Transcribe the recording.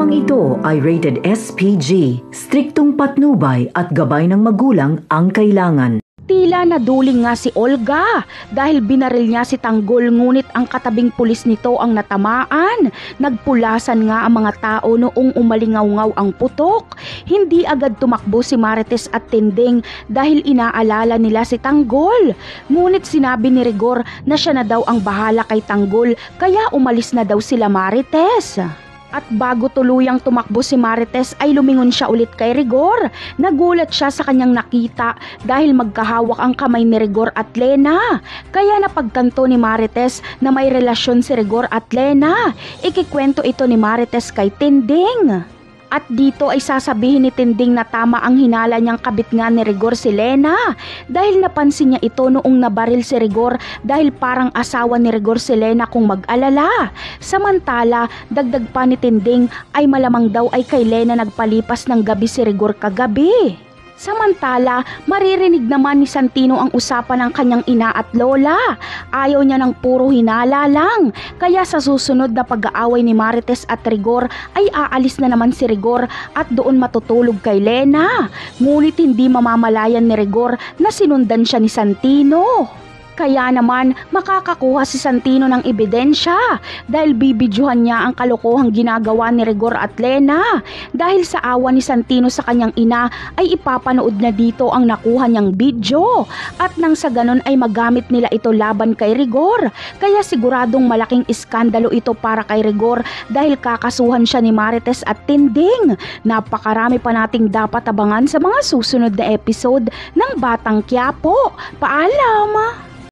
Programang ito ay rated SPG, striktong patnubay at gabay ng magulang ang kailangan. Tila naduling nga si Olga dahil binaril niya si Tanggol, ngunit ang katabing pulis nito ang natamaan. Nagpulasan nga ang mga tao noong umalingaw-ngaw ang putok. Hindi agad tumakbo si Marites at Tinding dahil inaalala nila si Tanggol. Ngunit sinabi ni Rigor na siya na daw ang bahala kay Tanggol, kaya umalis na daw sila Marites. At bago tuluyang tumakbo si Marites ay lumingon siya ulit kay Rigor. Nagulat siya sa kanyang nakita dahil magkahawak ang kamay ni Rigor at Lena. Kaya napagtanto ni Marites na may relasyon si Rigor at Lena. Ikikwento ito ni Marites kay Tinding. At dito ay sasabihin ni Tinding na tama ang hinala niyang kabit nga ni Rigor si Lena dahil napansin niya ito noong nabaril si Rigor dahil parang asawa ni Rigor si Lena kung mag-alala. Samantala, dagdag pa ni Tinding ay malamang daw ay kay Lena nagpalipas ng gabi si Rigor kagabi. Samantala, maririnig naman ni Santino ang usapan ng kanyang ina at lola. Ayaw niya ng puro hinala lang. Kaya sa susunod na pag-aaway ni Marites at Rigor ay aalis na naman si Rigor at doon matutulog kay Lena. Ngunit hindi mamamalayan ni Rigor na sinundan siya ni Santino. Kaya naman makakakuha si Santino ng ebidensya dahil bibidyohan niya ang kalokohang ginagawa ni Rigor at Lena. Dahil sa awa ni Santino sa kanyang ina ay ipapanood na dito ang nakuha niyang video. At nang sa ganon ay magamit nila ito laban kay Rigor. Kaya siguradong malaking iskandalo ito para kay Rigor dahil kakasuhan siya ni Marites at Tinding. Napakarami pa nating dapat abangan sa mga susunod na episode ng Batang Quiapo. Paalam!